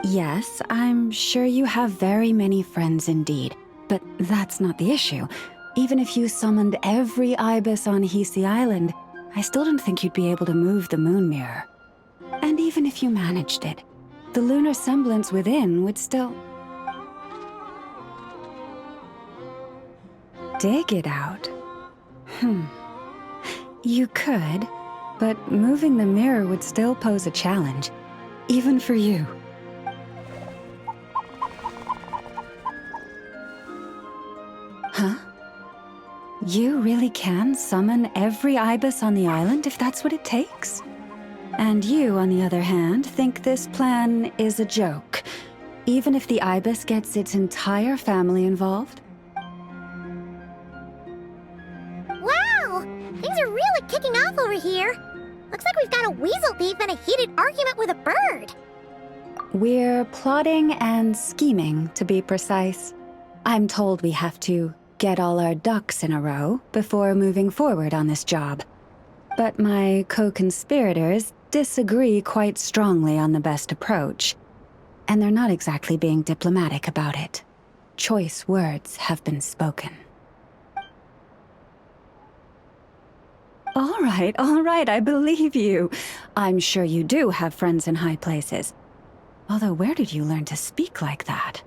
Yes, I'm sure you have very many friends indeed, but that's not the issue. Even if you summoned every ibis on Hisi Island, I still don't think you'd be able to move the moon mirror. And even if you managed it, the lunar semblance within would still... dig it out. You could, but moving the mirror would still pose a challenge, even for you. Huh? You really can summon every ibis on the island if that's what it takes? And you, on the other hand, think this plan is a joke, even if the ibis gets its entire family involved? Wow! Things are really kicking off over here. Looks like we've got a weasel thief and a heated argument with a bird. We're plotting and scheming, to be precise. I'm told we have to get all our ducks in a row before moving forward on this job. But my co-conspirators disagree quite strongly on the best approach, and they're not exactly being diplomatic about it. Choice words have been spoken. All right, I believe you. I'm sure you do have friends in high places. Although, where did you learn to speak like that?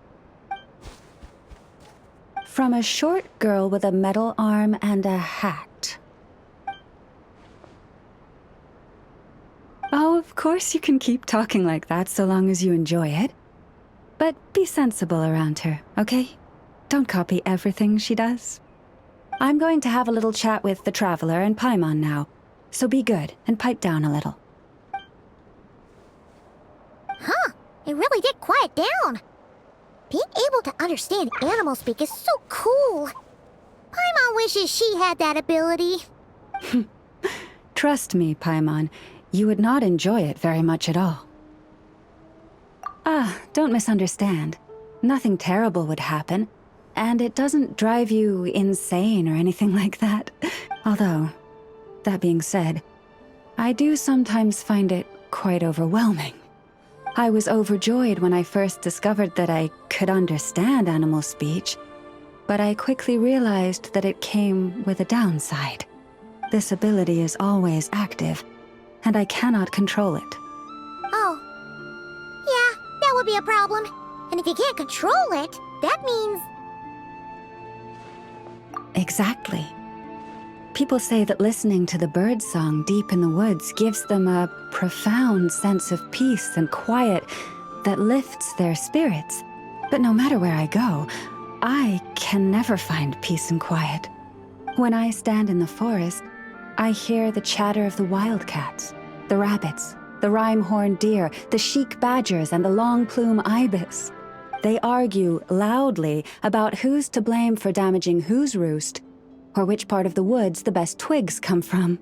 From a short girl with a metal arm and a hat. Oh, of course you can keep talking like that so long as you enjoy it. But be sensible around her, okay? Don't copy everything she does. I'm going to have a little chat with the Traveler and Paimon now, so be good and pipe down a little. Huh, it really did quiet down. Being able to understand animal speak is so cool. Paimon wishes she had that ability. Trust me, Paimon, you would not enjoy it very much at all. Don't misunderstand. Nothing terrible would happen, and it doesn't drive you insane or anything like that. Although, that being said, I do sometimes find it quite overwhelming. I was overjoyed when I first discovered that I could understand animal speech, but I quickly realized that it came with a downside. This ability is always active, and I cannot control it. Oh. Yeah, that would be a problem. And if you can't control it, that means... Exactly. People say that listening to the bird song deep in the woods gives them a profound sense of peace and quiet that lifts their spirits. But no matter where I go, I can never find peace and quiet. When I stand in the forest, I hear the chatter of the wildcats, the rabbits, the rhyme-horned deer, the chic badgers, and the long-plume ibis. They argue loudly about who's to blame for damaging whose roost, or which part of the woods the best twigs come from.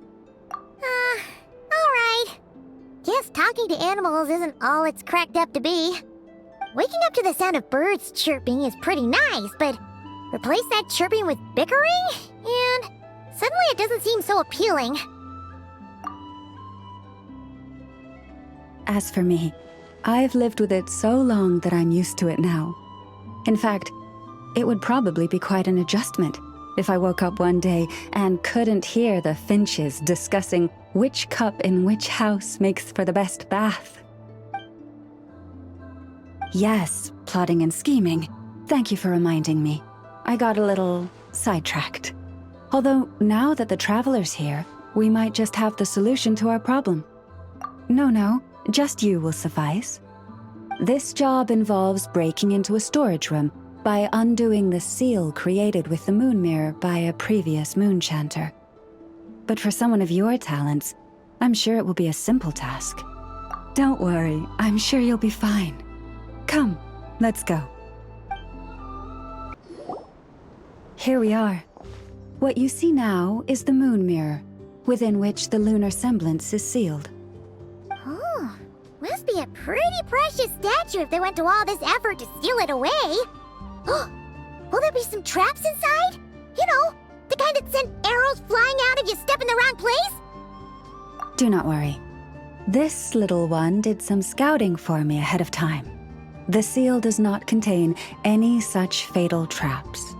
Alright. Guess talking to animals isn't all it's cracked up to be. Waking up to the sound of birds chirping is pretty nice, but replace that chirping with bickering, and suddenly it doesn't seem so appealing. As for me, I've lived with it so long that I'm used to it now. In fact, it would probably be quite an adjustment if I woke up one day and couldn't hear the finches discussing which cup in which house makes for the best bath. Yes, plotting and scheming. Thank you for reminding me. I got a little sidetracked. Although, now that the Traveler's here, we might just have the solution to our problem. No, just you will suffice. This job involves breaking into a storage room by undoing the seal created with the moon mirror by a previous moon chanter. But for someone of your talents, I'm sure it will be a simple task. Don't worry, I'm sure you'll be fine. Come, let's go. Here we are. What you see now is the moon mirror, within which the lunar semblance is sealed. Oh, must be a pretty precious statue if they went to all this effort to steal it away. Will there be some traps inside? You know, the kind that send arrows flying out if you step in the wrong place? Do not worry. This little one did some scouting for me ahead of time. The seal does not contain any such fatal traps.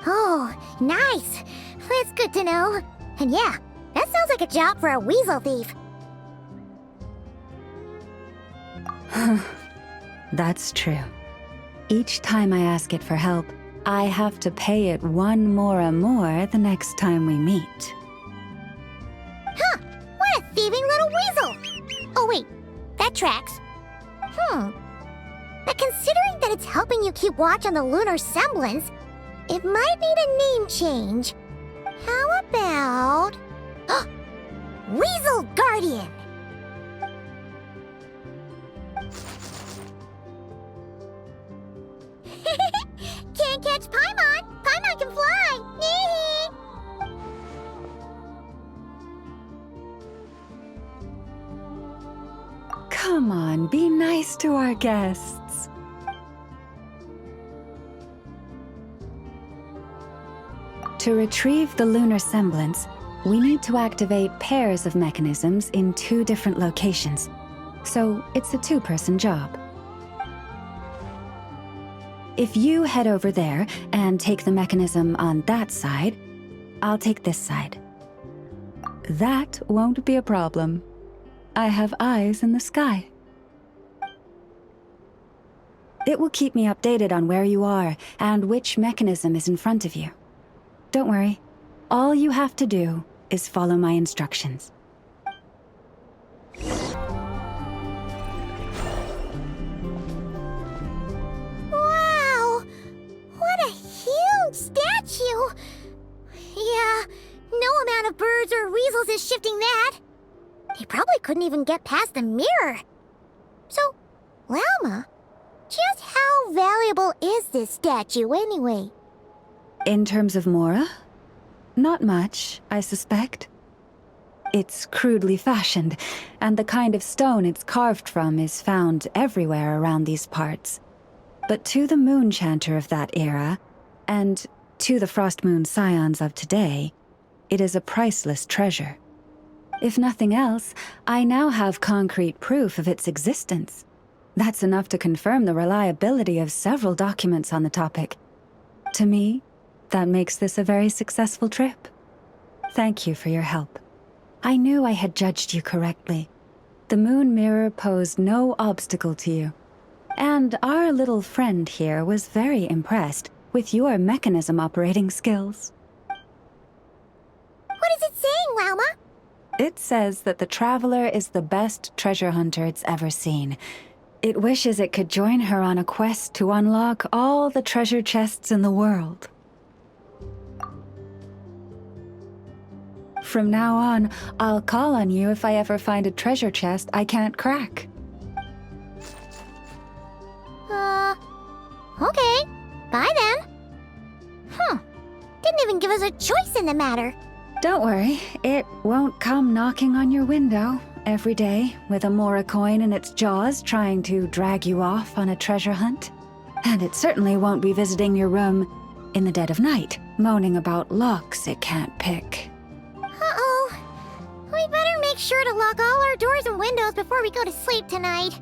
Oh, nice. That's good to know. And yeah, that sounds like a job for a weasel thief. That's true. Each time I ask it for help, I have to pay it 1 mora more the next time we meet. Huh, what a thieving little weasel! Oh wait, that tracks. But considering that it's helping you keep watch on the lunar semblance, it might need a name change. How about... Weasel Guardian! Can't catch Paimon! Paimon can fly! Come on, be nice to our guests. To retrieve the lunar semblance, we need to activate pairs of mechanisms in 2 different locations. So it's a 2-person job. If you head over there and take the mechanism on that side, I'll take this side. That won't be a problem. I have eyes in the sky. It will keep me updated on where you are and which mechanism is in front of you. Don't worry. All you have to do is follow my instructions. Wow! What a huge statue! Yeah, no amount of birds or weasels is shifting that. They probably couldn't even get past the mirror. So, Lalma, just how valuable is this statue anyway? In terms of mora? Not much, I suspect. It's crudely fashioned, and the kind of stone it's carved from is found everywhere around these parts. But to the moon chanter of that era, and to the frost moon scions of today, it is a priceless treasure. If nothing else, I now have concrete proof of its existence. That's enough to confirm the reliability of several documents on the topic. To me, that makes this a very successful trip. Thank you for your help. I knew I had judged you correctly. The moon mirror posed no obstacle to you. And our little friend here was very impressed with your mechanism operating skills. What is it saying, Lalma? It says that the Traveler is the best treasure hunter it's ever seen. It wishes it could join her on a quest to unlock all the treasure chests in the world. From now on, I'll call on you if I ever find a treasure chest I can't crack. Okay. Bye then. Didn't even give us a choice in the matter. Don't worry, it won't come knocking on your window every day with a mora coin in its jaws trying to drag you off on a treasure hunt. And it certainly won't be visiting your room in the dead of night, moaning about locks it can't pick. Uh-oh. We better make sure to lock all our doors and windows before we go to sleep tonight.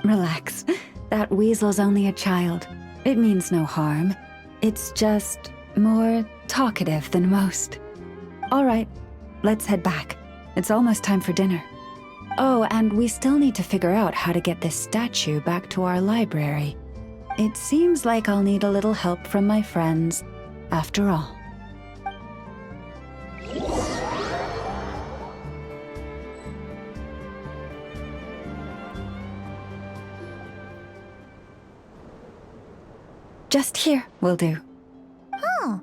Relax. That weasel's only a child. It means no harm. It's just more talkative than most. All right, let's head back. It's almost time for dinner. Oh, and we still need to figure out how to get this statue back to our library. It seems like I'll need a little help from my friends, after all. Just here will do. Oh.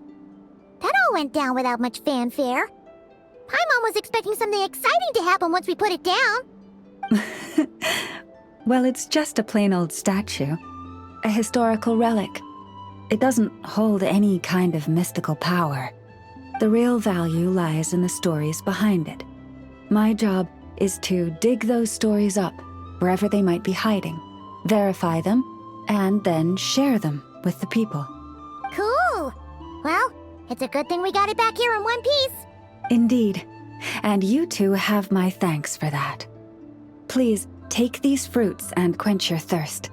That all went down without much fanfare. Paimon was expecting something exciting to happen once we put it down. Well, it's just a plain old statue. A historical relic. It doesn't hold any kind of mystical power. The real value lies in the stories behind it. My job is to dig those stories up, wherever they might be hiding, verify them, and then share them with the people. Cool. Well, it's a good thing we got it back here in one piece. Indeed. And you two have my thanks for that. Please, take these fruits and quench your thirst.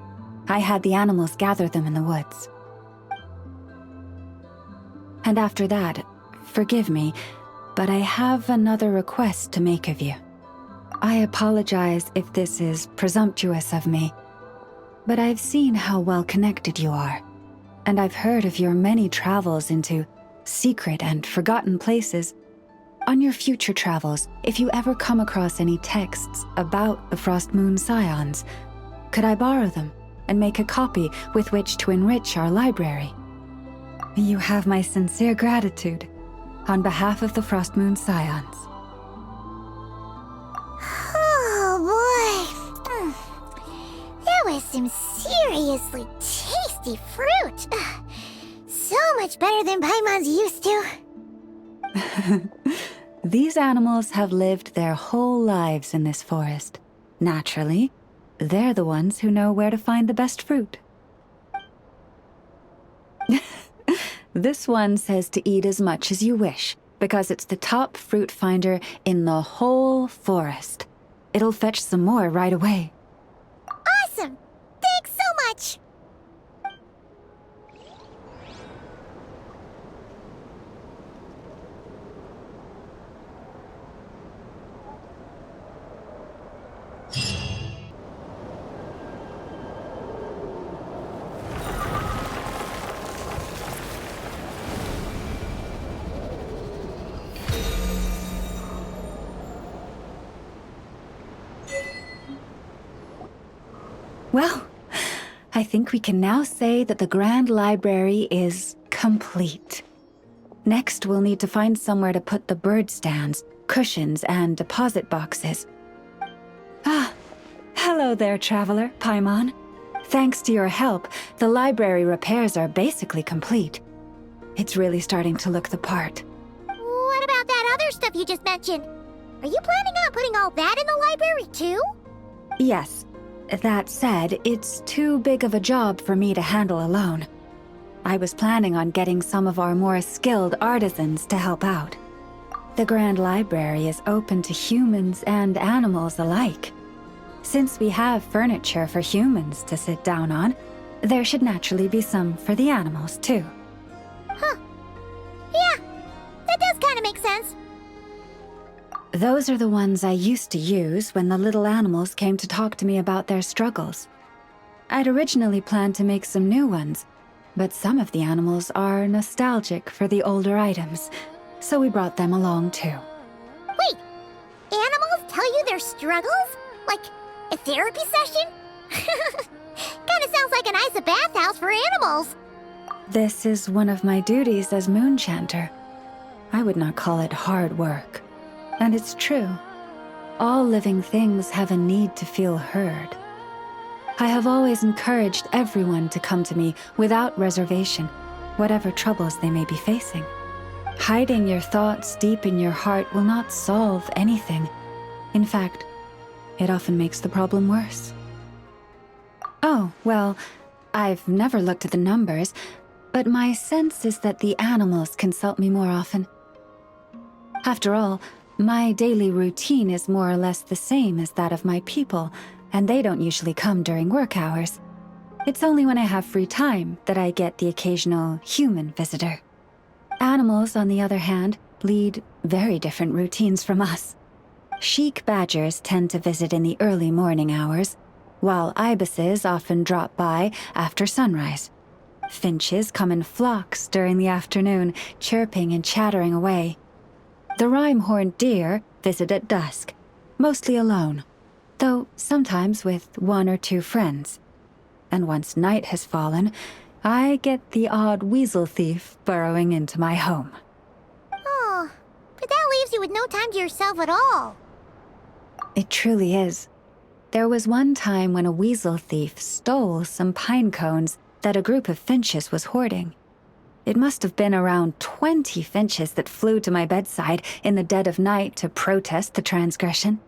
I had the animals gather them in the woods. And after that, forgive me, but I have another request to make of you. I apologize if this is presumptuous of me, but I've seen how well connected you are, and I've heard of your many travels into secret and forgotten places. On your future travels, if you ever come across any texts about the Frost Moon Scions, could I borrow them and make a copy with which to enrich our library? You have my sincere gratitude on behalf of the Frost Moon Scions. Oh boy. That was some seriously tasty fruit. So much better than Paimon's used to. These animals have lived their whole lives in this forest. Naturally, they're the ones who know where to find the best fruit. This one says to eat as much as you wish, because it's the top fruit finder in the whole forest. It'll fetch some more right away. Awesome! Thanks so much! Well, I think we can now say that the Grand Library is complete. Next, we'll need to find somewhere to put the bird stands, cushions, and deposit boxes. Ah, hello there, traveler, Paimon. Thanks to your help, the library repairs are basically complete. It's really starting to look the part. What about that other stuff you just mentioned? Are you planning on putting all that in the library too? Yes. That said, it's too big of a job for me to handle alone. I was planning on getting some of our more skilled artisans to help out. The Grand Library is open to humans and animals alike. Since we have furniture for humans to sit down on, there should naturally be some for the animals too. Huh. Yeah, that does kind of make sense. Those are the ones I used to use when the little animals came to talk to me about their struggles. I'd originally planned to make some new ones, but some of the animals are nostalgic for the older items, so we brought them along too. Wait, animals tell you their struggles? Like a therapy session? Kinda sounds like an ice bathhouse for animals. This is one of my duties as Moonchanter. I would not call it hard work. And it's true. All living things have a need to feel heard. I have always encouraged everyone to come to me without reservation, whatever troubles they may be facing. Hiding your thoughts deep in your heart will not solve anything. In fact, it often makes the problem worse. Oh, well, I've never looked at the numbers, but my sense is that the animals consult me more often. After all, my daily routine is more or less the same as that of my people, and they don't usually come during work hours. It's only when I have free time that I get the occasional human visitor. Animals, on the other hand, lead very different routines from us. Sheik badgers tend to visit in the early morning hours, while ibises often drop by after sunrise. Finches come in flocks during the afternoon, chirping and chattering away. The rhyme-horned deer visit at dusk, mostly alone, though sometimes with one or two friends. And once night has fallen, I get the odd weasel thief burrowing into my home. Oh, but that leaves you with no time to yourself at all. It truly is. There was one time when a weasel thief stole some pine cones that a group of finches was hoarding. It must have been around 20 finches that flew to my bedside in the dead of night to protest the transgression.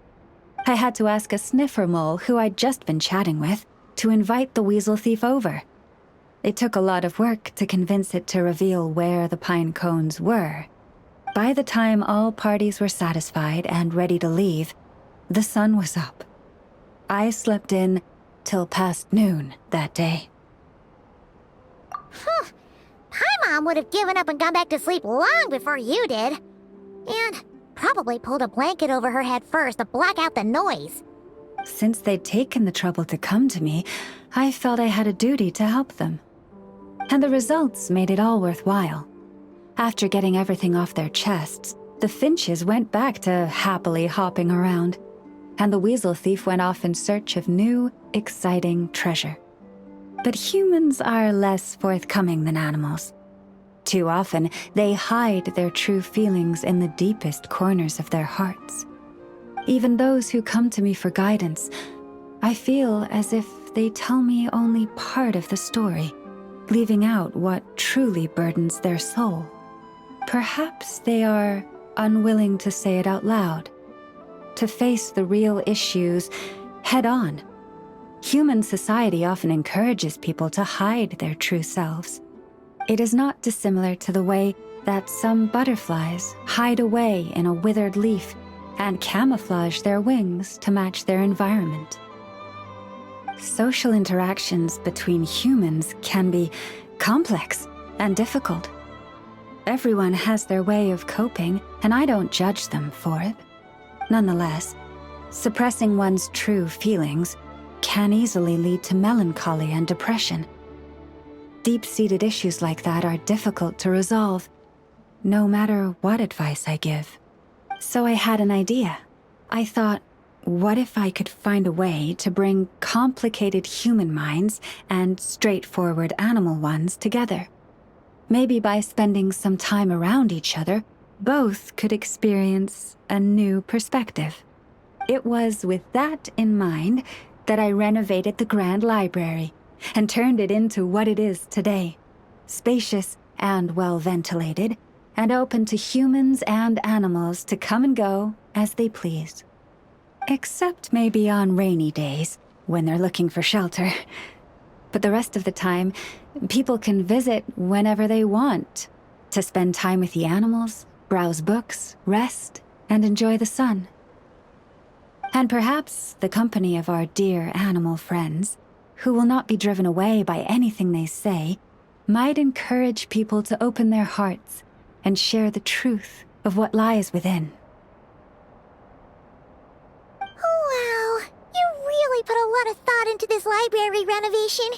I had to ask a sniffer mole who I'd just been chatting with to invite the weasel thief over. It took a lot of work to convince it to reveal where the pine cones were. By the time all parties were satisfied and ready to leave, the sun was up. I slept in till past noon that day. Paimon would have given up and gone back to sleep long before you did. And probably pulled a blanket over her head first to block out the noise. Since they'd taken the trouble to come to me, I felt I had a duty to help them. And the results made it all worthwhile. After getting everything off their chests, the finches went back to happily hopping around, and the weasel thief went off in search of new, exciting treasure. But humans are less forthcoming than animals. Too often, they hide their true feelings in the deepest corners of their hearts. Even those who come to me for guidance, I feel as if they tell me only part of the story, leaving out what truly burdens their soul. Perhaps they are unwilling to say it out loud, to face the real issues head on. Human society often encourages people to hide their true selves. It is not dissimilar to the way that some butterflies hide away in a withered leaf and camouflage their wings to match their environment. Social interactions between humans can be complex and difficult. Everyone has their way of coping, and I don't judge them for it. Nonetheless, suppressing one's true feelings can easily lead to melancholy and depression. Deep-seated issues like that are difficult to resolve, no matter what advice I give. So I had an idea. I thought, what if I could find a way to bring complicated human minds and straightforward animal ones together? Maybe by spending some time around each other, both could experience a new perspective. It was with that in mind that I renovated the Grand Library and turned it into what it is today, spacious and well-ventilated, and open to humans and animals to come and go as they please. Except maybe on rainy days, when they're looking for shelter. But the rest of the time, people can visit whenever they want, to spend time with the animals, browse books, rest, and enjoy the sun. And perhaps the company of our dear animal friends, who will not be driven away by anything they say, might encourage people to open their hearts and share the truth of what lies within. Wow, you really put a lot of thought into this library renovation.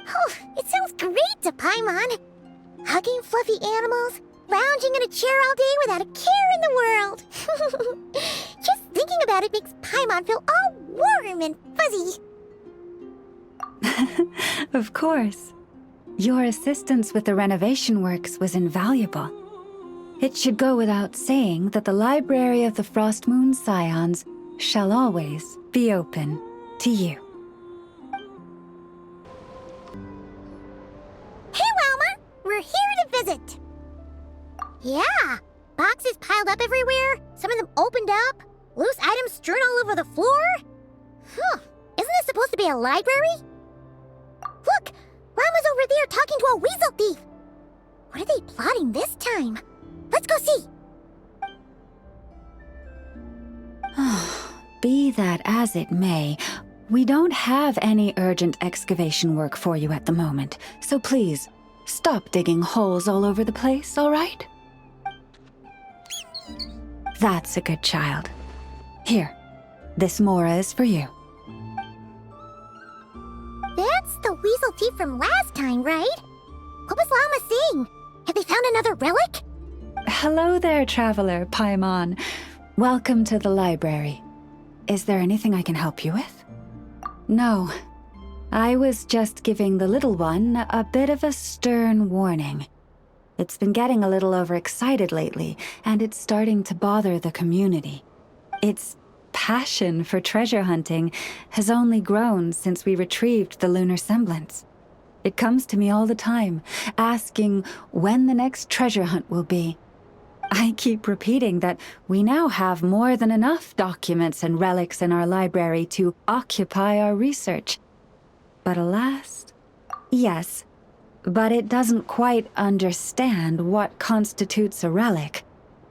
Oh, it sounds great to Paimon. Hugging fluffy animals, lounging in a chair all day without a care in the world. Just thinking about it makes Paimon feel all warm and fuzzy. Of course. Your assistance with the renovation works was invaluable. It should go without saying that the Library of the Frostmoon Scions shall always be open to you. Hey, Wilma! We're here to visit. Yeah, boxes piled up everywhere, some of them opened up, loose items strewn all over the floor. Huh, isn't this supposed to be a library? Look, Llama's over there talking to a weasel thief. What are they plotting this time? Let's go see. Be that as it may, we don't have any urgent excavation work for you at the moment, so please, stop digging holes all over the place, all right? That's a good child. Here, this Mora is for you. That's the weasel thief from last time, right? What was Llama saying? Have they found another relic? Hello there, traveler, Paimon. Welcome to the library. Is there anything I can help you with? No. I was just giving the little one a bit of a stern warning. It's been getting a little overexcited lately, and it's starting to bother the community. Its passion for treasure hunting has only grown since we retrieved the lunar semblance. It comes to me all the time, asking when the next treasure hunt will be. I keep repeating that we now have more than enough documents and relics in our library to occupy our research. But alas, yes, but it doesn't quite understand what constitutes a relic,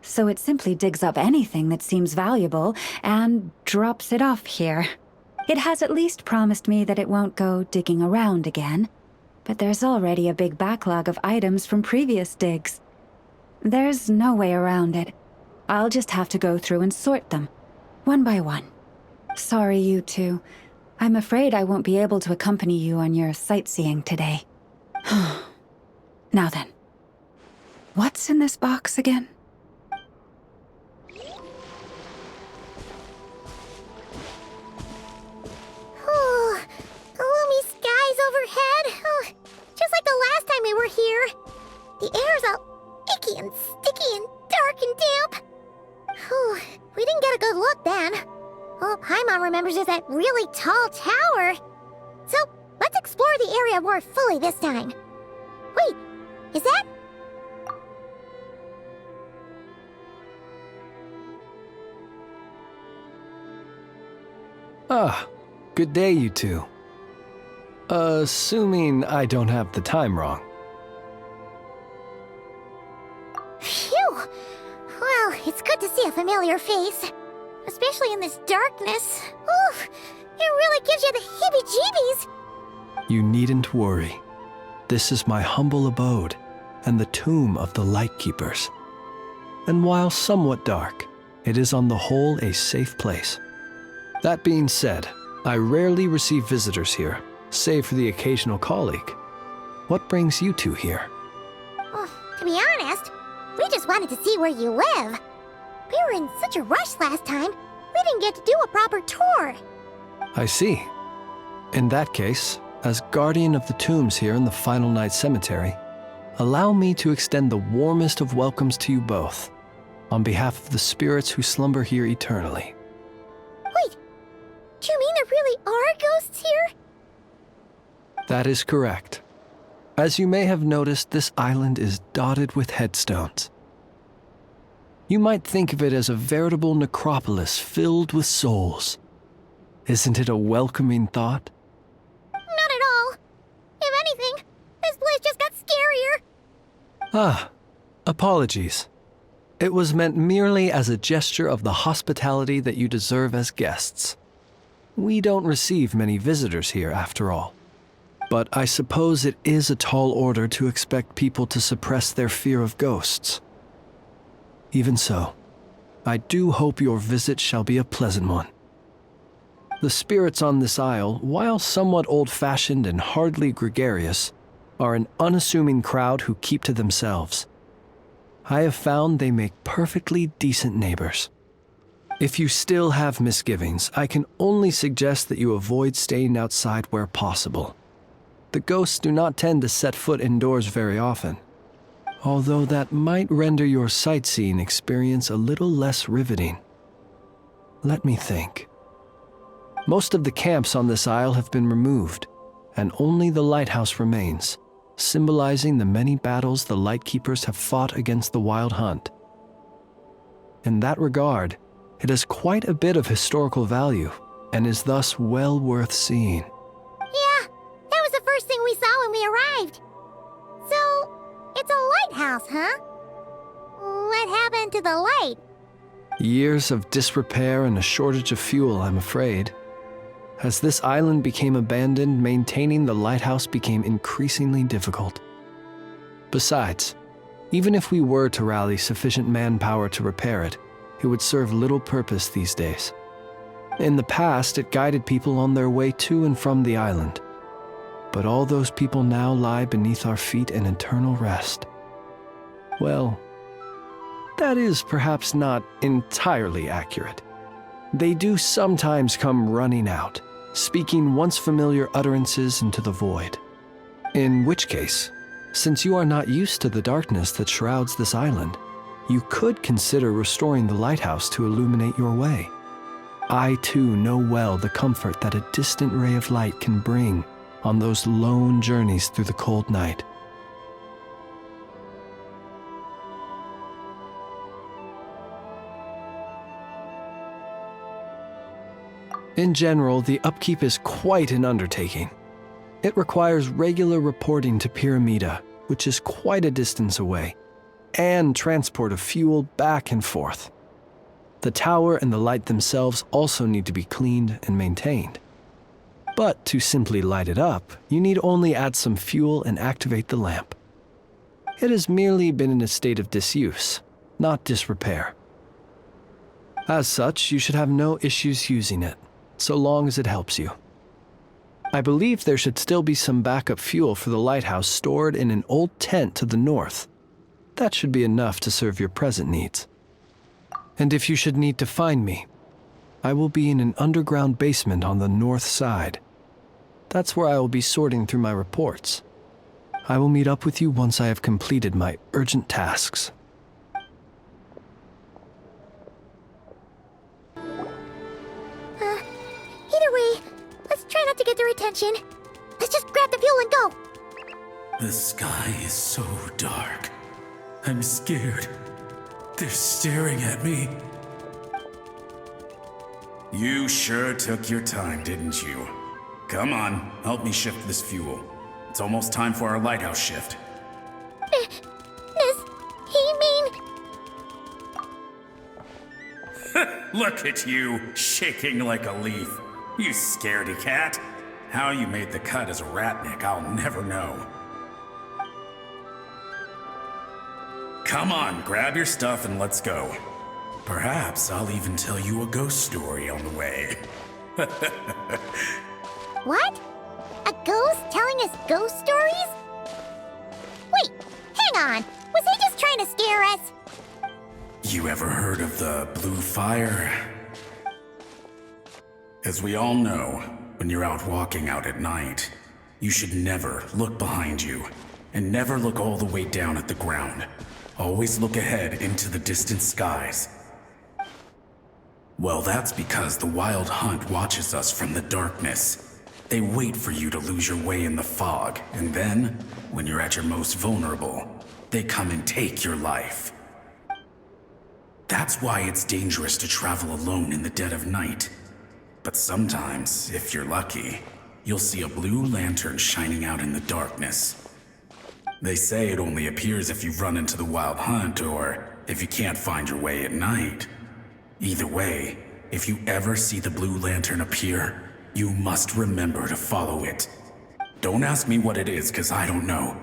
so it simply digs up anything that seems valuable and drops it off here. It has at least promised me that it won't go digging around again, but there's already a big backlog of items from previous digs. There's no way around it. I'll just have to go through and sort them, one by one. Sorry, you two. I'm afraid I won't be able to accompany you on your sightseeing today. Now then, what's in this box again? Oh, gloomy skies overhead. Oh, just like the last time we were here. The air's all icky and sticky and dark and damp. Whew, we didn't get a good look then. All Paimon remembers is that really tall tower. So, let's explore the area more fully this time. Wait, is that... Ah, good day, you two. Assuming I don't have the time wrong. Phew! Well, it's good to see a familiar face. Especially in this darkness. Oof! It really gives you the heebie-jeebies! You needn't worry. This is my humble abode, and the tomb of the Lightkeepers. And while somewhat dark, it is on the whole a safe place. That being said, I rarely receive visitors here, save for the occasional colleague. What brings you two here? Well, to be honest, we just wanted to see where you live. We were in such a rush last time, we didn't get to do a proper tour. I see. In that case, as guardian of the tombs here in the Final Night Cemetery, allow me to extend the warmest of welcomes to you both, on behalf of the spirits who slumber here eternally. Wait, do you mean there really are ghosts here? That is correct. As you may have noticed, this island is dotted with headstones. You might think of it as a veritable necropolis filled with souls. Isn't it a welcoming thought? Not at all. If anything, this place just got scarier. Ah, apologies. It was meant merely as a gesture of the hospitality that you deserve as guests. We don't receive many visitors here, after all. But I suppose it is a tall order to expect people to suppress their fear of ghosts. Even so, I do hope your visit shall be a pleasant one. The spirits on this isle, while somewhat old-fashioned and hardly gregarious, are an unassuming crowd who keep to themselves. I have found they make perfectly decent neighbors. If you still have misgivings, I can only suggest that you avoid staying outside where possible. The ghosts do not tend to set foot indoors very often, although that might render your sightseeing experience a little less riveting. Let me think. Most of the camps on this isle have been removed, and only the lighthouse remains, symbolizing the many battles the Lightkeepers have fought against the Wild Hunt. In that regard, it has quite a bit of historical value, and is thus well worth seeing. Yeah, that was the first thing we saw when we arrived. So, it's a lighthouse, huh? What happened to the light? Years of disrepair and a shortage of fuel, I'm afraid. As this island became abandoned, maintaining the lighthouse became increasingly difficult. Besides, even if we were to rally sufficient manpower to repair it, it would serve little purpose these days. In the past, it guided people on their way to and from the island. But all those people now lie beneath our feet in eternal rest. Well, that is perhaps not entirely accurate. They do sometimes come running out, speaking once familiar utterances into the void. In which case, since you are not used to the darkness that shrouds this island, you could consider restoring the lighthouse to illuminate your way. I too know well the comfort that a distant ray of light can bring on those lone journeys through the cold night. In general, the upkeep is quite an undertaking. It requires regular reporting to Pyramida, which is quite a distance away, and transport of fuel back and forth. The tower and the light themselves also need to be cleaned and maintained. But to simply light it up, you need only add some fuel and activate the lamp. It has merely been in a state of disuse, not disrepair. As such, you should have no issues using it, so long as it helps you. I believe there should still be some backup fuel for the lighthouse stored in an old tent to the north. That should be enough to serve your present needs. And if you should need to find me, I will be in an underground basement on the north side. That's where I will be sorting through my reports. I will meet up with you once I have completed my urgent tasks. Either way, let's try not to get their attention. Let's just grab the fuel and go. The sky is so dark. I'm scared. They're staring at me. You sure took your time, didn't you? Come on, help me shift this fuel. It's almost time for our lighthouse shift. Does he mean... Look at you, shaking like a leaf. You scaredy cat. How you made the cut as a ratnik, I'll never know. Come on, grab your stuff and let's go. Perhaps I'll even tell you a ghost story on the way. What? A ghost telling us ghost stories? Wait, hang on. Was he just trying to scare us? You ever heard of the blue fire? As we all know, when you're out walking out at night, you should never look behind you, and never look all the way down at the ground. Always look ahead into the distant skies. Well, that's because the Wild Hunt watches us from the darkness. They wait for you to lose your way in the fog, and then, when you're at your most vulnerable, they come and take your life. That's why it's dangerous to travel alone in the dead of night. But sometimes, if you're lucky, you'll see a blue lantern shining out in the darkness. They say it only appears if you run into the Wild Hunt or if you can't find your way at night. Either way, if you ever see the blue lantern appear, you must remember to follow it. Don't ask me what it is, 'cause I don't know.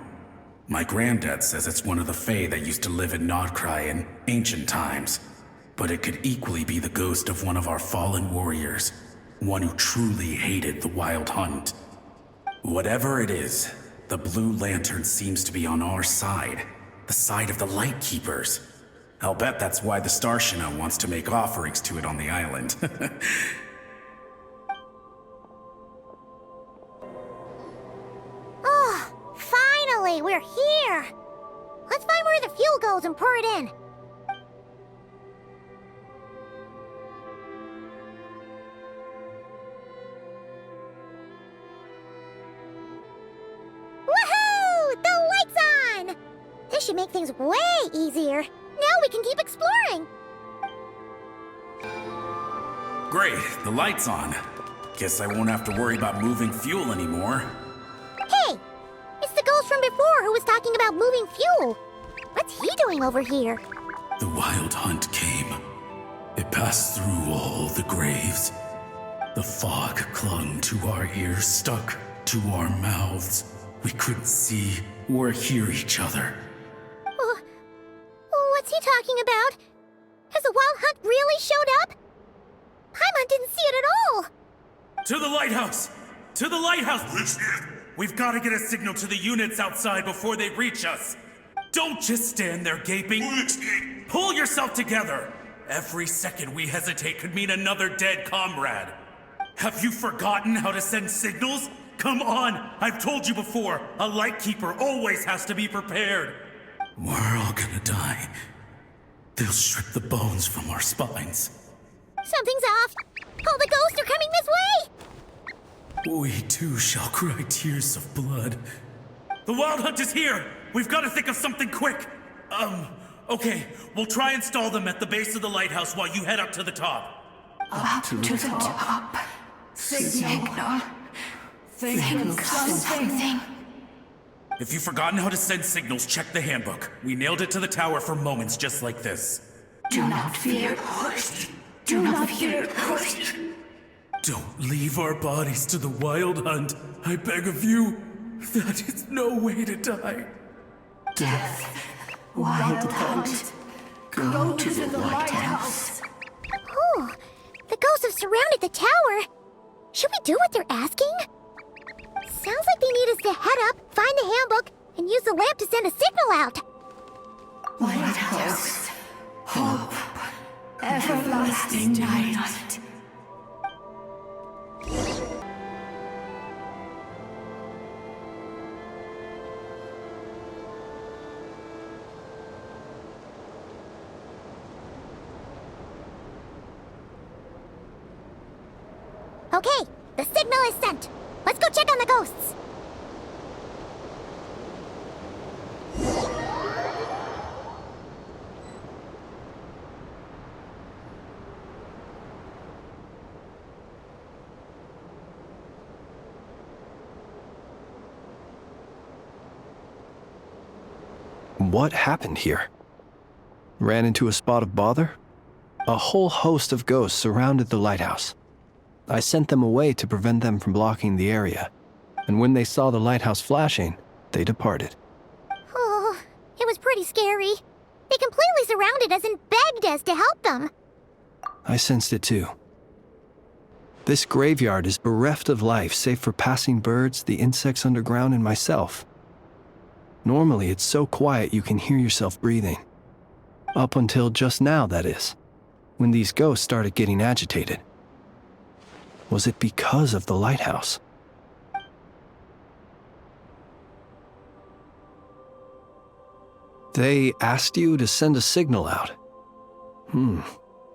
My granddad says it's one of the Fae that used to live in Nod Krai in ancient times. But it could equally be the ghost of one of our fallen warriors, one who truly hated the Wild Hunt. Whatever it is, the blue lantern seems to be on our side, the side of the Lightkeepers. I'll bet that's why the Starshina wants to make offerings to it on the island. Oh, finally, we're here! Let's find where the fuel goes and pour it in. Woohoo! The light's on! This should make things way easier. Now we can keep exploring. Great, the light's on. Guess I won't have to worry about moving fuel anymore. Hey! It's the ghost from before who was talking about moving fuel. What's he doing over here? The Wild Hunt came. It passed through all the graves. The fog clung to our ears, stuck to our mouths. We couldn't see or hear each other. What's he talking about? Has the Wild Hunt really showed up? Paimon didn't see it at all! To the lighthouse! To the lighthouse! We've got to get a signal to the units outside before they reach us. Don't just stand there gaping. Pull yourself together. Every second we hesitate could mean another dead comrade. Have you forgotten how to send signals? Come on! I've told you before, a Lightkeeper always has to be prepared. We're all gonna die. They'll strip the bones from our spines. Something's off! All the ghosts are coming this way! We too shall cry tears of blood. The Wild Hunt is here! We've got to think of something quick! Okay, we'll try and stall them at the base of the lighthouse while you head up to the top. Up to the top. Signal. Think of something. If you've forgotten how to send signals, check the handbook. We nailed it to the tower for moments just like this. Do not fear, host. Do not fear, host. Don't leave our bodies to the wild hunt. I beg of you. That is no way to die. Death. Wild hunt. Go to the lighthouse. Oh, the ghosts have surrounded the tower. Should we do what they're asking? Sounds like they need us to head up, find the handbook, and use the lamp to send a signal out. Lighthouse. Hope. Everlasting night. Okay, the signal is sent. Let's go check on the ghosts. What happened here? Ran into a spot of bother? A whole host of ghosts surrounded the lighthouse. I sent them away to prevent them from blocking the area, and when they saw the lighthouse flashing, they departed. Oh, it was pretty scary. They completely surrounded us and begged us to help them. I sensed it too. This graveyard is bereft of life save for passing birds, the insects underground, and myself. Normally, it's so quiet you can hear yourself breathing. Up until just now, that is, when these ghosts started getting agitated. Was it because of the lighthouse? They asked you to send a signal out.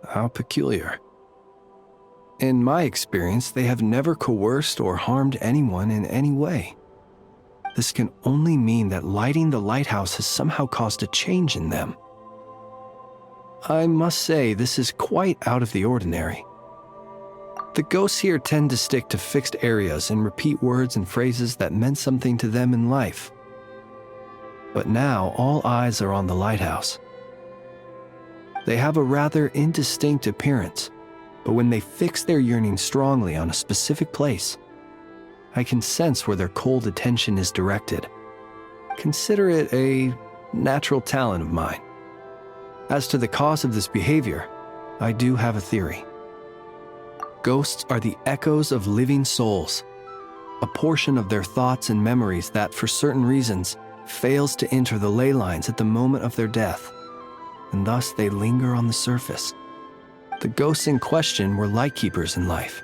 How peculiar. In my experience, they have never coerced or harmed anyone in any way. This can only mean that lighting the lighthouse has somehow caused a change in them. I must say, this is quite out of the ordinary. The ghosts here tend to stick to fixed areas and repeat words and phrases that meant something to them in life. But now all eyes are on the lighthouse. They have a rather indistinct appearance, but when they fix their yearning strongly on a specific place, I can sense where their cold attention is directed. Consider it a natural talent of mine. As to the cause of this behavior, I do have a theory. Ghosts are the echoes of living souls, a portion of their thoughts and memories that, for certain reasons, fails to enter the ley lines at the moment of their death, and thus they linger on the surface. The ghosts in question were lightkeepers in life,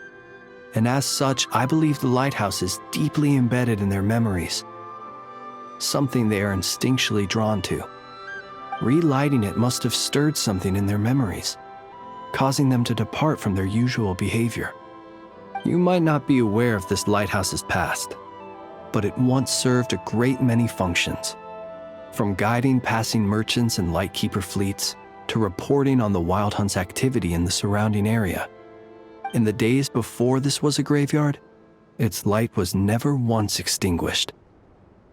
and as such, I believe the lighthouse is deeply embedded in their memories, something they are instinctually drawn to. Relighting it must have stirred something in their memories, causing them to depart from their usual behavior. You might not be aware of this lighthouse's past, but it once served a great many functions, from guiding passing merchants and lightkeeper fleets to reporting on the Wild Hunt's activity in the surrounding area. In the days before this was a graveyard, its light was never once extinguished.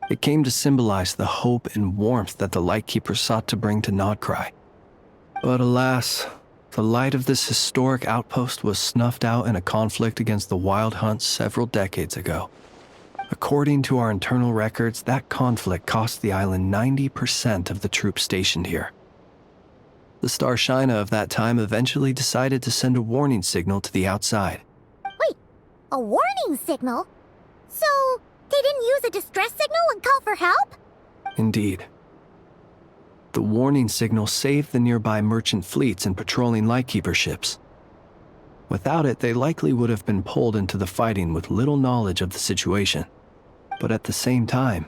It came to symbolize the hope and warmth that the lightkeeper sought to bring to Nod Krai. But alas, the light of this historic outpost was snuffed out in a conflict against the Wild Hunt several decades ago. According to our internal records, that conflict cost the island 90% of the troops stationed here. The Starshina of that time eventually decided to send a warning signal to the outside. Wait, a warning signal? So, they didn't use a distress signal and call for help? Indeed. The warning signal saved the nearby merchant fleets and patrolling lightkeeper ships. Without it, they likely would have been pulled into the fighting with little knowledge of the situation. But at the same time,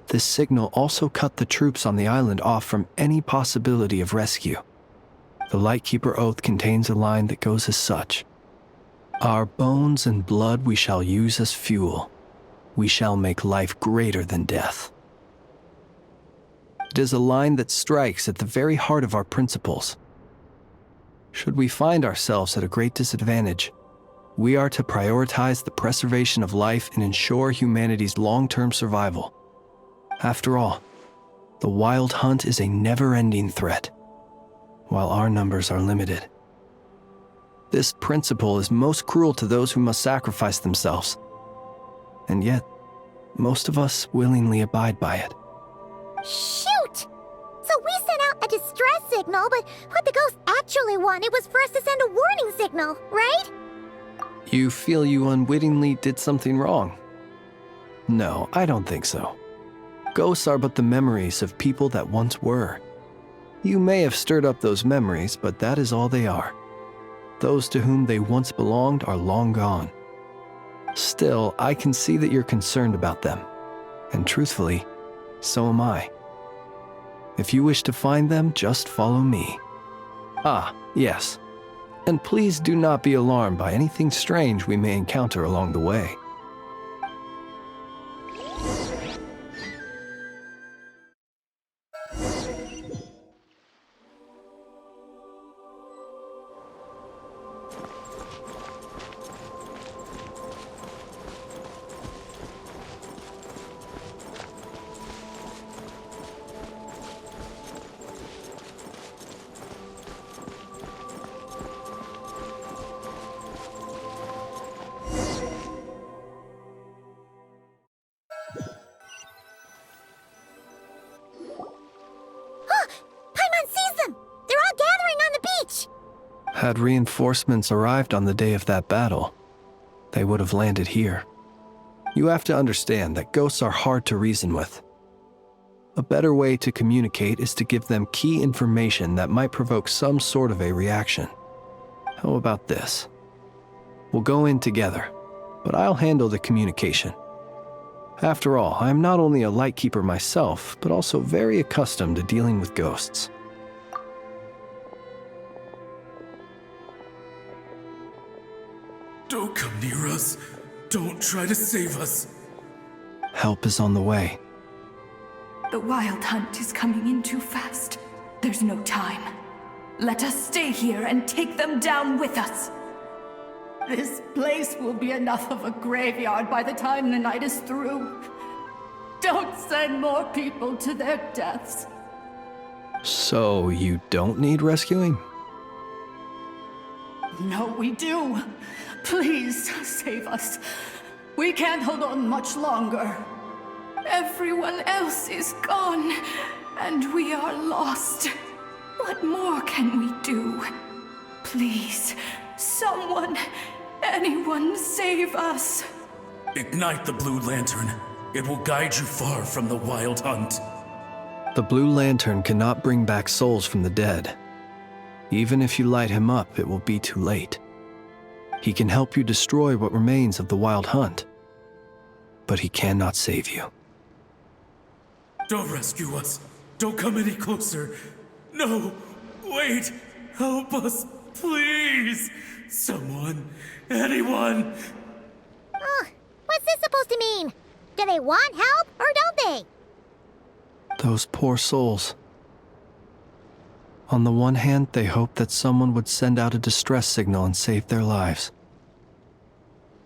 this signal also cut the troops on the island off from any possibility of rescue. The Lightkeeper Oath contains a line that goes as such: "Our bones and blood we shall use as fuel. We shall make life greater than death." It is a line that strikes at the very heart of our principles. Should we find ourselves at a great disadvantage, we are to prioritize the preservation of life and ensure humanity's long-term survival. After all, the Wild Hunt is a never-ending threat, while our numbers are limited. This principle is most cruel to those who must sacrifice themselves, and yet, most of us willingly abide by it. Shoot! So we sent out a distress signal, but what the ghost actually wanted was for us to send a warning signal, right? You feel you unwittingly did something wrong? No, I don't think so. Ghosts are but the memories of people that once were. You may have stirred up those memories, but that is all they are. Those to whom they once belonged are long gone. Still, I can see that you're concerned about them. And truthfully, so am I. If you wish to find them, just follow me. Ah, yes. And please do not be alarmed by anything strange we may encounter along the way. Had reinforcements arrived on the day of that battle, they would have landed here. You have to understand that ghosts are hard to reason with. A better way to communicate is to give them key information that might provoke some sort of a reaction. How about this? We'll go in together, but I'll handle the communication. After all, I am not only a lightkeeper myself, but also very accustomed to dealing with ghosts. Don't come near us. Don't try to save us. Help is on the way. The Wild Hunt is coming in too fast. There's no time. Let us stay here and take them down with us. This place will be enough of a graveyard by the time the night is through. Don't send more people to their deaths. So you don't need rescuing? No, we do. Please save us. We can't hold on much longer. Everyone else is gone, and we are lost. What more can we do? Please, someone, anyone save us. Ignite the blue lantern. It will guide you far from the Wild Hunt. The blue lantern cannot bring back souls from the dead. Even if you light him up, it will be too late. He can help you destroy what remains of the Wild Hunt, but he cannot save you. Don't rescue us. Don't come any closer. No, wait. Help us, please. Someone, anyone. What's this supposed to mean? Do they want help, or don't they? Those poor souls. On the one hand, they hoped that someone would send out a distress signal and save their lives.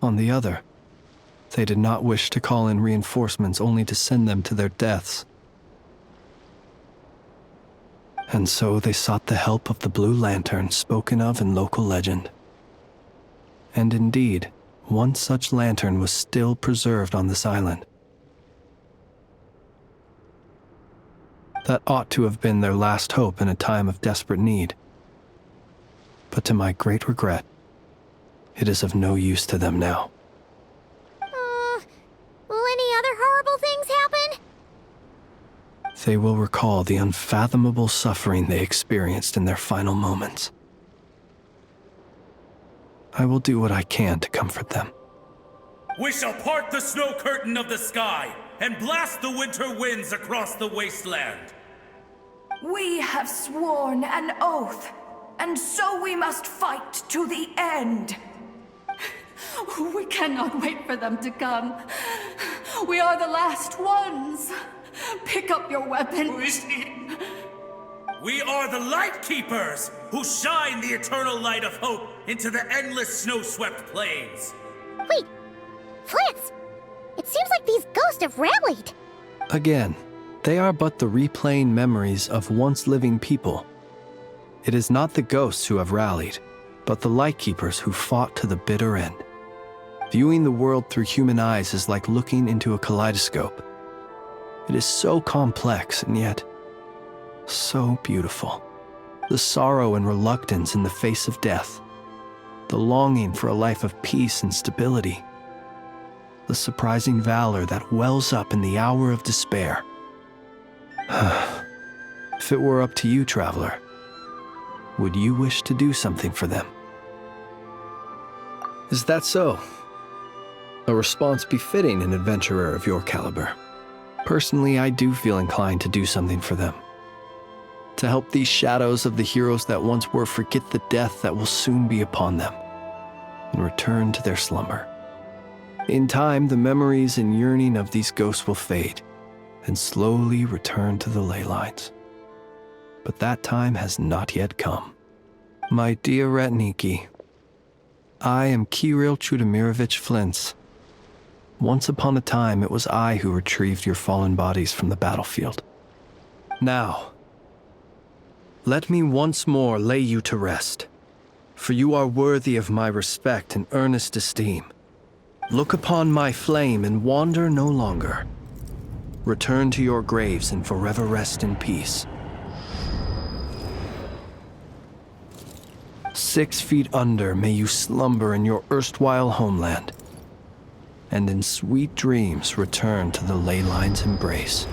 On the other, they did not wish to call in reinforcements only to send them to their deaths. And so they sought the help of the Blue Lantern spoken of in local legend. And indeed, one such lantern was still preserved on this island. That ought to have been their last hope in a time of desperate need. But to my great regret, it is of no use to them now. Will any other horrible things happen? They will recall the unfathomable suffering they experienced in their final moments. I will do what I can to comfort them. We shall part the snow curtain of the sky and blast the winter winds across the wasteland. We have sworn an oath, and so we must fight to the end. We cannot wait for them to come. We are the last ones. Pick up your weapons. We are the Lightkeepers, who shine the eternal light of hope into the endless snow-swept plains. Wait, Flance! It seems like these ghosts have rallied. Again, they are but the replaying memories of once living people. It is not the ghosts who have rallied, but the Lightkeepers who fought to the bitter end. Viewing the world through human eyes is like looking into a kaleidoscope. It is so complex and yet so beautiful. The sorrow and reluctance in the face of death, the longing for a life of peace and stability, the surprising valor that wells up in the hour of despair. If it were up to you, traveler, would you wish to do something for them? Is that so? A response befitting an adventurer of your caliber. Personally, I do feel inclined to do something for them. To help these shadows of the heroes that once were forget the death that will soon be upon them, and return to their slumber. In time, the memories and yearning of these ghosts will fade, and slowly return to the ley lines. But that time has not yet come. My dear Retniki, I am Kirill Chudamirovich Flintz. Once upon a time, it was I who retrieved your fallen bodies from the battlefield. Now, let me once more lay you to rest, for you are worthy of my respect and earnest esteem. Look upon my flame and wander no longer. Return to your graves and forever rest in peace. 6 feet under may you slumber in your erstwhile homeland, and in sweet dreams return to the ley line's embrace.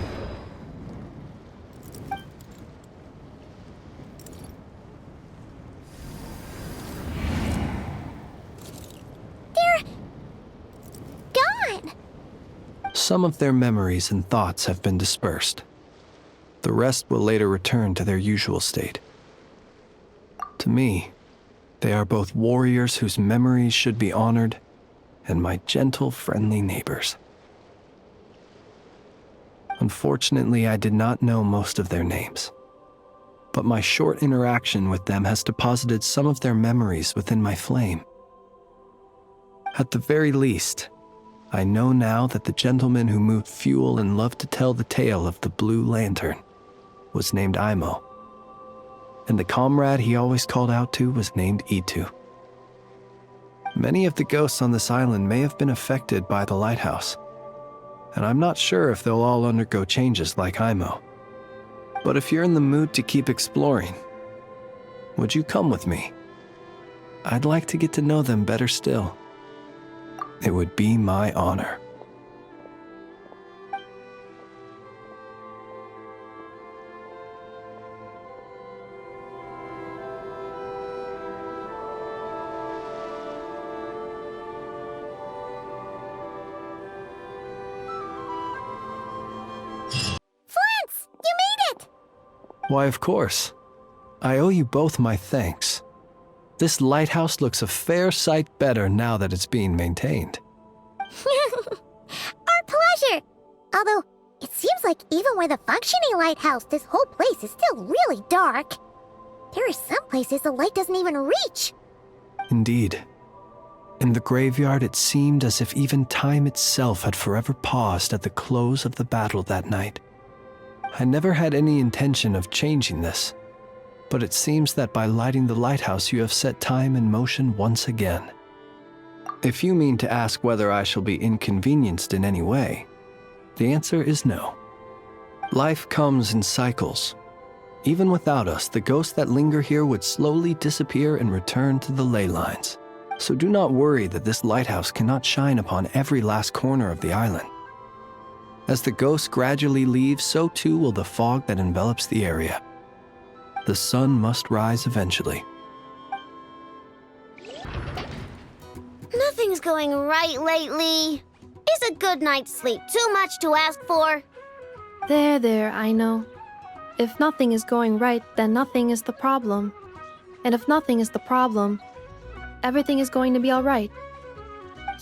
They're gone. Some of their memories and thoughts have been dispersed. The rest will later return to their usual state. To me, they are both warriors whose memories should be honored and my gentle, friendly neighbors. Unfortunately, I did not know most of their names, but my short interaction with them has deposited some of their memories within my flame. At the very least, I know now that the gentleman who moved fuel and loved to tell the tale of the Blue Lantern was named Imo, and the comrade he always called out to was named Itu. Many of the ghosts on this island may have been affected by the Lighthouse, and I'm not sure if they'll all undergo changes like Imo. But if you're in the mood to keep exploring, would you come with me? I'd like to get to know them better still. It would be my honor. Why, of course. I owe you both my thanks. This lighthouse looks a fair sight better now that it's being maintained. Our pleasure! Although, it seems like even with a functioning lighthouse, this whole place is still really dark. There are some places the light doesn't even reach. Indeed. In the graveyard, it seemed as if even time itself had forever paused at the close of the battle that night. I never had any intention of changing this, but it seems that by lighting the lighthouse you have set time in motion once again. If you mean to ask whether I shall be inconvenienced in any way, the answer is no. Life comes in cycles. Even without us, the ghosts that linger here would slowly disappear and return to the ley lines. So do not worry that this lighthouse cannot shine upon every last corner of the island. As the ghosts gradually leave, so too will the fog that envelops the area. The sun must rise eventually. Nothing's going right lately. Is a good night's sleep too much to ask for? There, I know. If nothing is going right, then nothing is the problem. And if nothing is the problem, everything is going to be all right.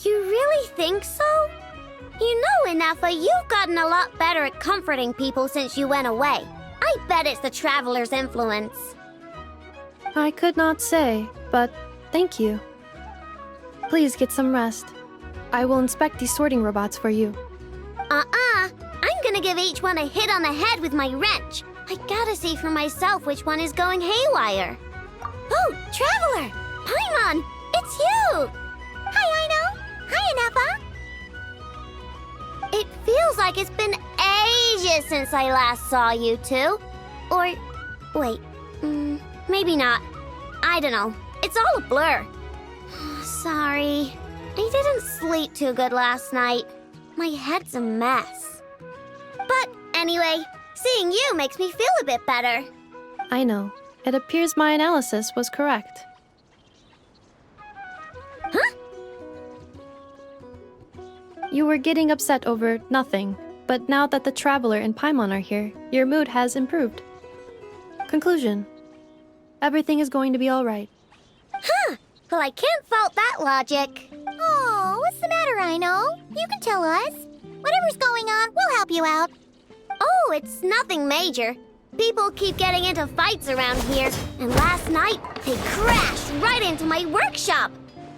You really think so? You know, Inafa, you've gotten a lot better at comforting people since you went away. I bet it's the Traveler's influence. I could not say, but thank you. Please get some rest. I will inspect these sorting robots for you. I'm gonna gonna give each one a hit on the head with my wrench. I gotta see for myself which one is going haywire. Oh, Traveler! Paimon! It's you! Hi, Aino. Hi, Anefa. It feels like it's been ages since I last saw you two. Or, wait, maybe not. I don't know. It's all a blur. Sorry. I didn't sleep too good last night. My head's a mess. But anyway, seeing you makes me feel a bit better. I know. It appears my analysis was correct. Huh? You were getting upset over nothing, but now that the Traveler and Paimon are here, your mood has improved. Conclusion. Everything is going to be alright. Huh. Well, I can't fault that logic. Oh, what's the matter, Aino? You can tell us. Whatever's going on, we'll help you out. Oh, it's nothing major. People keep getting into fights around here, and last night they crashed right into my workshop.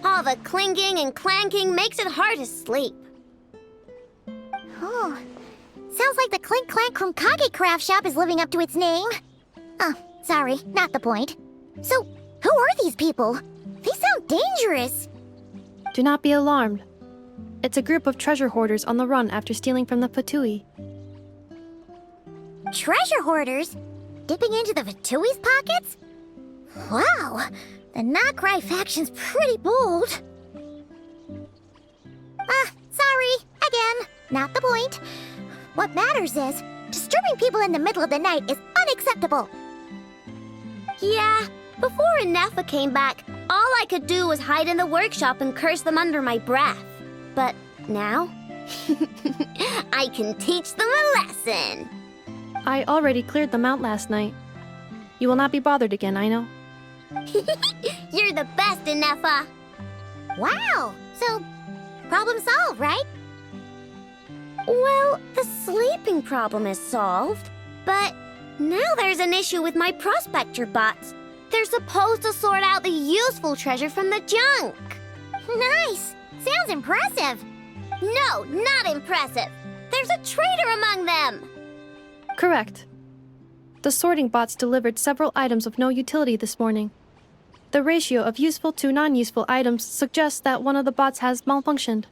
All the clinking and clanking makes it hard to sleep. Oh, sounds like the Clink Clank Krumkage craft shop is living up to its name. Oh, sorry, not the point. So, who are these people? They sound dangerous. Do not be alarmed. It's a group of treasure hoarders on the run after stealing from the Fatui. Treasure hoarders? Dipping into the Vatui's pockets? Wow, the Nod Krai faction's pretty bold. Sorry, again, not the point. What matters is, disturbing people in the middle of the night is unacceptable. Yeah, before Anefa came back, all I could do was hide in the workshop and curse them under my breath. But now, I can teach them a lesson. I already cleared them out last night. You will not be bothered again, I know. You're the best, Anefa. Wow, so problem solved, right? Well, the sleeping problem is solved. But now there's an issue with my prospector bots. They're supposed to sort out the useful treasure from the junk. Nice! Sounds impressive. No, not impressive. There's a traitor among them. Correct. The sorting bots delivered several items of no utility this morning. The ratio of useful to non-useful items suggests that one of the bots has malfunctioned.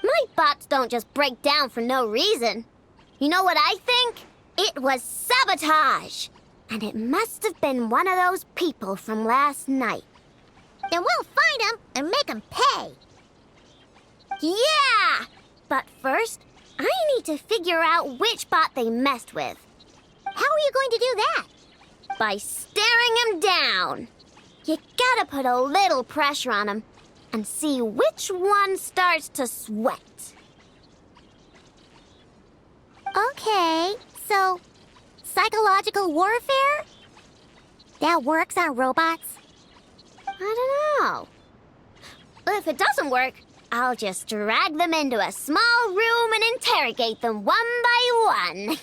My bots don't just break down for no reason. You know what I think? It was sabotage. And it must have been one of those people from last night. Then we'll find them and make them pay. Yeah! But first, I need to figure out which bot they messed with. How are you going to do that? By staring him down. You gotta put a little pressure on him and see which one starts to sweat. Okay, so psychological warfare? That works on robots? I don't know. If it doesn't work, I'll just drag them into a small room and interrogate them one by one.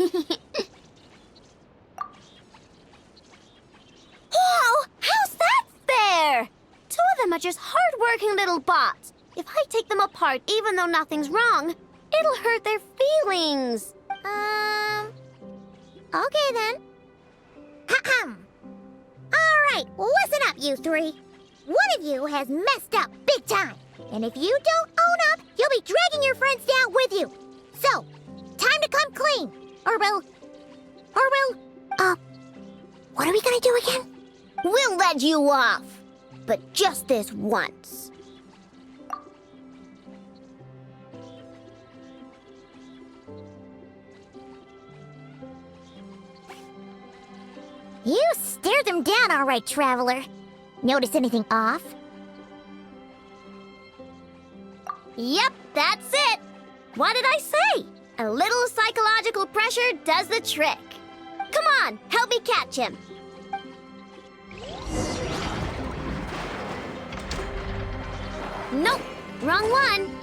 Whoa! How's that fair? Two of them are just hard-working little bots. If I take them apart even though nothing's wrong, it'll hurt their feelings. Okay then. Alright, listen up, you three. One of you has messed up big time. And if you don't own up, you'll be dragging your friends down with you. So, time to come clean. Or we'll... what are we gonna do again? We'll let you off. But just this once. You stared them down all right, Traveler. Notice anything off? Yep, that's it. What did I say? A little psychological pressure does the trick. Come on, help me catch him. Nope, wrong one.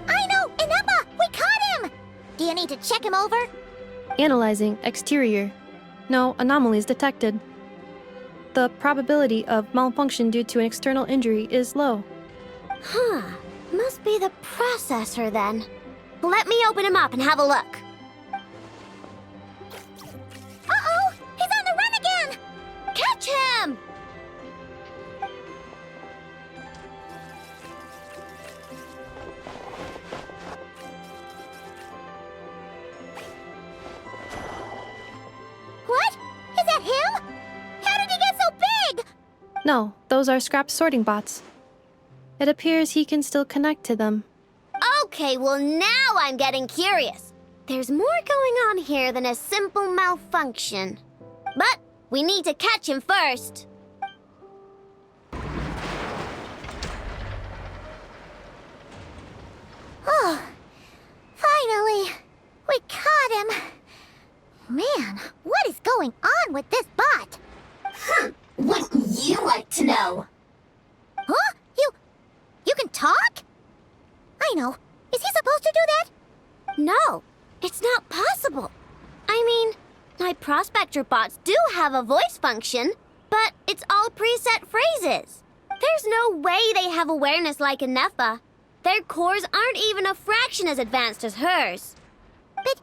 Aino! Anefa! We caught him! Do you need to check him over? Analyzing exterior. No anomalies detected. The probability of malfunction due to an external injury is low. Huh, Must be the processor then. Let me open him up and have a look. Uh-oh! He's on the run again! Catch him! What? Is that him? How did he get so big? No, those are scrap sorting bots. It appears he can still connect to them. Okay, well now I'm getting curious. There's more going on here than a simple malfunction. But we need to catch him first. Oh, finally! We caught him! Man, what is going on with this bot? Wouldn't you like to know? Huh? You can talk? I know. Is he supposed to do that? No, it's not possible. I mean, my prospector bots do have a voice function, but it's all preset phrases. There's no way they have awareness like a Nepha. Their cores aren't even a fraction as advanced as hers. But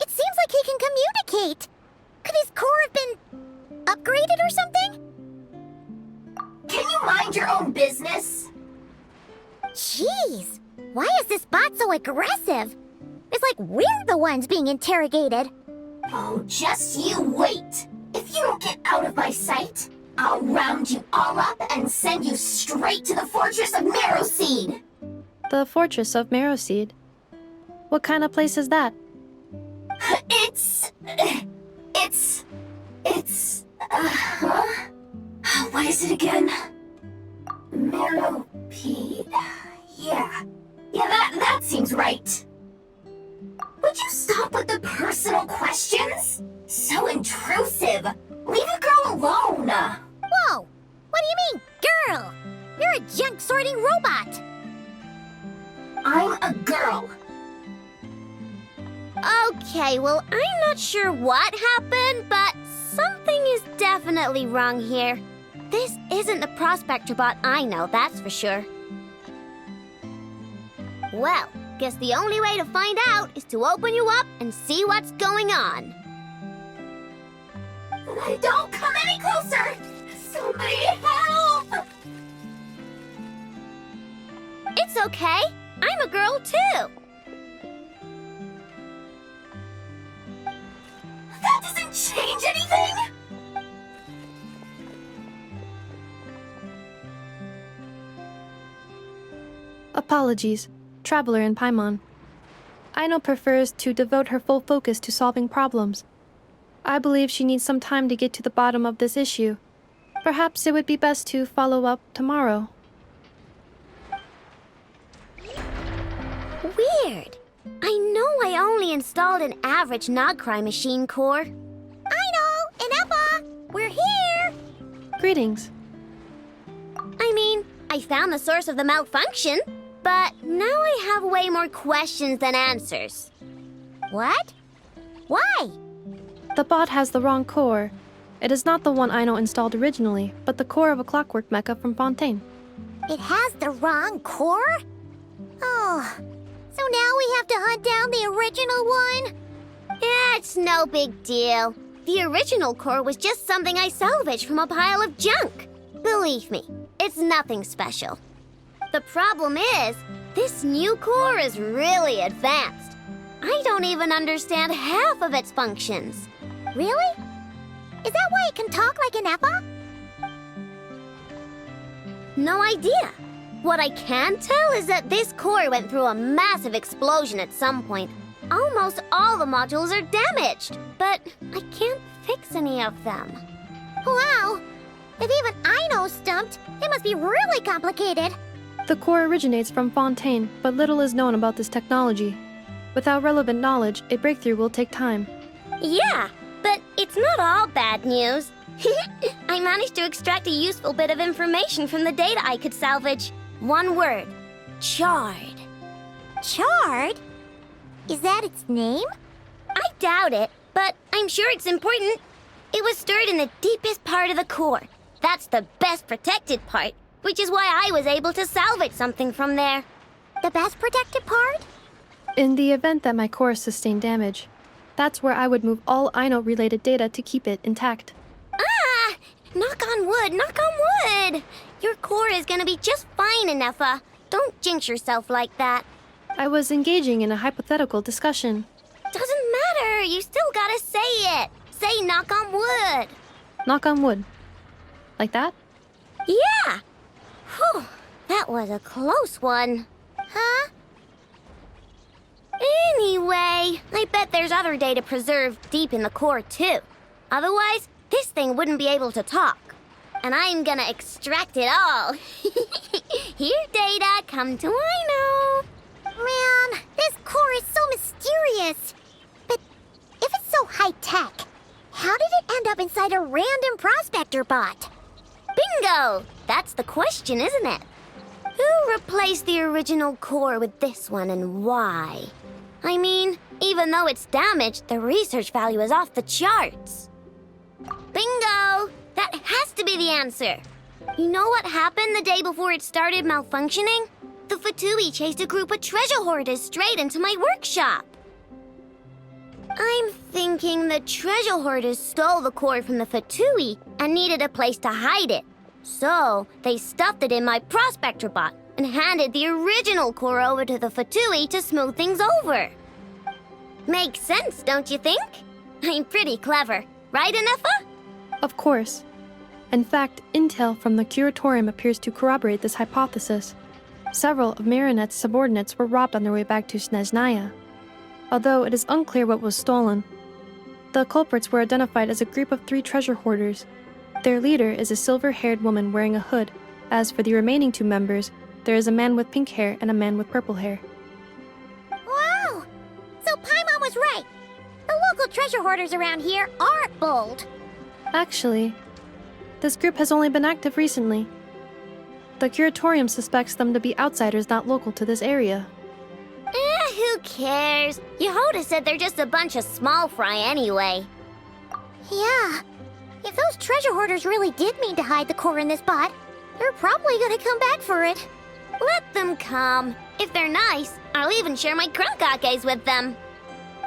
it seems like he can communicate. Could his core have been upgraded or something? Can you mind your own business? Jeez, why is this bot so aggressive? It's like we're the ones being interrogated. Oh, just you wait. If you don't get out of my sight, I'll round you all up and send you straight to the Fortress of Marrowseed. The Fortress of Marrowseed. What kind of place is that? What is it again? Marrowpeed. Yeah, that seems right. Would you stop with the personal questions? So intrusive. Leave a girl alone. Whoa! What do you mean, girl? You're a junk sorting robot. I'm a girl. Okay, well, I'm not sure what happened, but something is definitely wrong here. This isn't the prospector bot I know, that's for sure. Well, guess the only way to find out is to open you up and see what's going on. Don't come any closer! Somebody help! It's okay. I'm a girl too. That doesn't change anything! Apologies, Traveler in Paimon. Aino prefers to devote her full focus to solving problems. I believe she needs some time to get to the bottom of this issue. Perhaps it would be best to follow up tomorrow. Weird. I know I only installed an average Nod Krai machine core. Aino and Eppa, we're here. Greetings. I mean, I found the source of the malfunction, but now I have way more questions than answers. What? Why? The bot has the wrong core. It is not the one Aino installed originally, but the core of a clockwork mecha from Fontaine. It has the wrong core? Oh, so now we have to hunt down the original one? It's no big deal. The original core was just something I salvaged from a pile of junk. Believe me, it's nothing special. The problem is, this new core is really advanced. I don't even understand half of its functions. Really? Is that why it can talk like an Eppa? No idea. What I can tell is that this core went through a massive explosion at some point. Almost all the modules are damaged, but I can't fix any of them. Wow! If even Aino's stumped, it must be really complicated. The core originates from Fontaine, but little is known about this technology. Without relevant knowledge, a breakthrough will take time. Yeah, but it's not all bad news. I managed to extract a useful bit of information from the data I could salvage. One word. Charred. Charred? Is that its name? I doubt it, but I'm sure it's important. It was stored in the deepest part of the core. That's the best protected part, which is why I was able to salvage something from there. The best protected part? In the event that my core sustained damage, that's where I would move all Ino-related data to keep it intact. Ah! Knock on wood, knock on wood! Your core is gonna be just fine, Inefa. Don't jinx yourself like that. I was engaging in a hypothetical discussion. Doesn't matter, you still gotta say it. Say knock on wood. Knock on wood. Like that? Yeah! Whew, that was a close one. Huh? Anyway, I bet there's other data preserved deep in the core, too. Otherwise, this thing wouldn't be able to talk. And I'm gonna extract it all. Here, data, come to Ino. Man, this core is so mysterious. But if it's so high-tech, how did it end up inside a random prospector bot? Bingo! That's the question, isn't it? Who replaced the original core with this one and why? I mean, even though it's damaged, the research value is off the charts. Bingo! That has to be the answer. You know what happened the day before it started malfunctioning? The Fatui chased a group of treasure hoarders straight into my workshop. I'm thinking the treasure hoarders stole the core from the Fatui and needed a place to hide it. So, they stuffed it in my prospector bot and handed the original core over to the Fatui to smooth things over. Makes sense, don't you think? I'm pretty clever, right, Inefa? Of course. In fact, intel from the curatorium appears to corroborate this hypothesis. Several of Marinette's subordinates were robbed on their way back to Snezhnaya. Although it is unclear what was stolen, the culprits were identified as a group of 3 treasure hoarders. Their leader is a silver-haired woman wearing a hood. As for the remaining 2 members, there is a man with pink hair and a man with purple hair. Wow! So Paimon was right. The local treasure hoarders around here aren't bold. Actually, this group has only been active recently. The curatorium suspects them to be outsiders not local to this area. Who cares? Yehoda said they're just a bunch of small fry anyway. Yeah. If those treasure hoarders really did mean to hide the core in this bot, they're probably gonna come back for it. Let them come. If they're nice, I'll even share my crunkakes with them.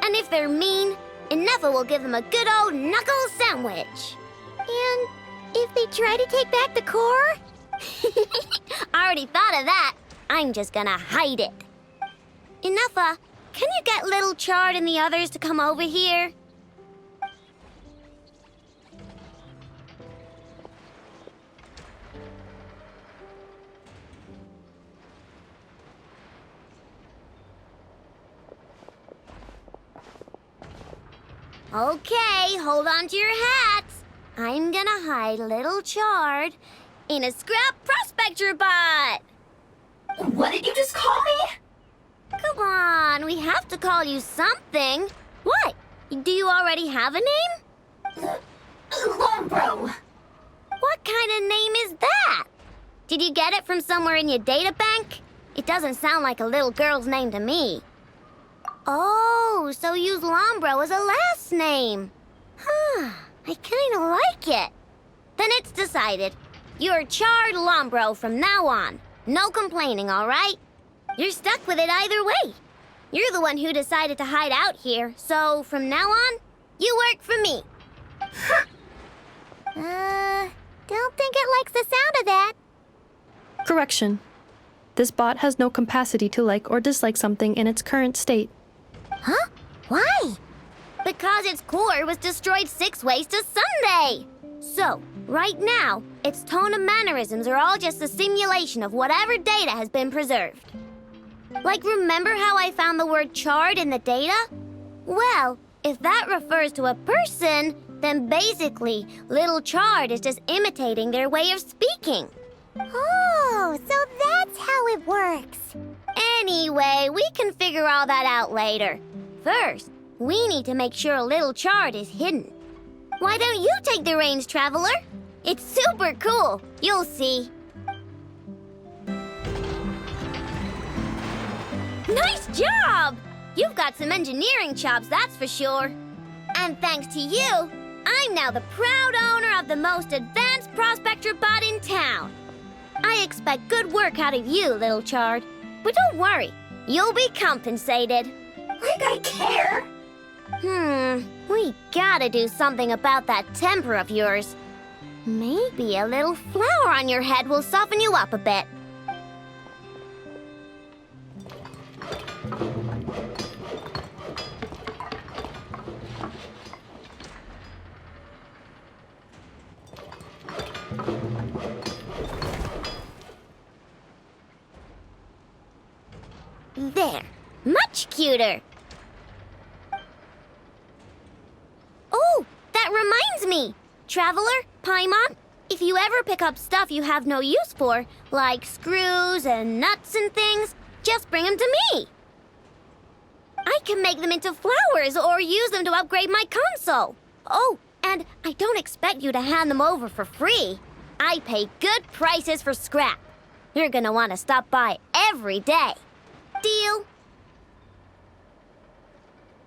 And if they're mean, Inefa will give them a good old knuckle sandwich. And if they try to take back the core? I already thought of that. I'm just gonna hide it. Inefa, can you get Little Chard and the others to come over here? Okay, hold on to your hats. I'm gonna hide Little Chard in a scrap prospector bot. What did you just call me? Come on, we have to call you something. What? Do you already have a name? Lombro. What kind of name is that? Did you get it from somewhere in your data bank? It doesn't sound like a little girl's name to me. Oh, so use Lombro as a last name. Huh, I kinda like it. Then it's decided. You're Chard Lombro from now on. No complaining, all right? You're stuck with it either way. You're the one who decided to hide out here, so from now on, you work for me. Don't think it likes the sound of that. Correction. This bot has no capacity to like or dislike something in its current state. Huh? Why? Because its core was destroyed 6 ways to Sunday. So, right now, its tone and mannerisms are all just a simulation of whatever data has been preserved. Like, remember how I found the word Chard in the data? Well, if that refers to a person, then basically, Little Chard is just imitating their way of speaking. Oh, so that's how it works. Anyway, we can figure all that out later. First, we need to make sure Little Chard is hidden. Why don't you take the reins, Traveler? It's super cool. You'll see. Nice job! You've got some engineering chops, that's for sure. And thanks to you, I'm now the proud owner of the most advanced prospector bot in town. I expect good work out of you, Little Chard. But don't worry, you'll be compensated. Like I care. We gotta do something about that temper of yours. Maybe a little flour on your head will soften you up a bit. There, much cuter. Oh, that reminds me. Traveler, Paimon, if you ever pick up stuff you have no use for, like screws and nuts and things, just bring them to me. I can make them into flowers or use them to upgrade my console. Oh, and I don't expect you to hand them over for free. I pay good prices for scrap. You're gonna want to stop by every day. Deal?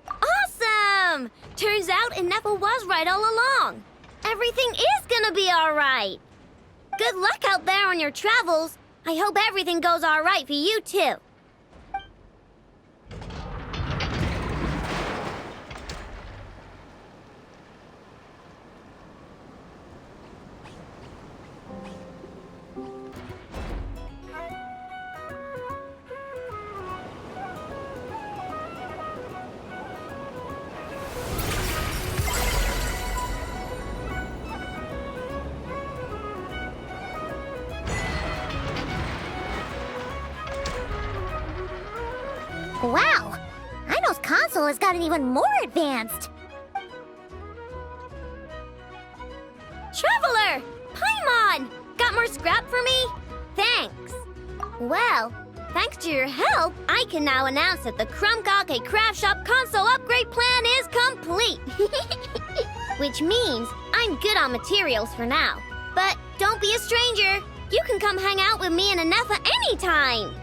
Awesome! Turns out Ineffa was right all along. Everything is gonna be all right. Good luck out there on your travels. I hope everything goes all right for you, too. Wow! Ino's console has gotten even more advanced. Traveler! Paimon! Got more scrap for me? Thanks. Well, thanks to your help, I can now announce that the Krumgake Craft Shop console upgrade plan is complete. Which means I'm good on materials for now. But don't be a stranger. You can come hang out with me and Ineffa anytime.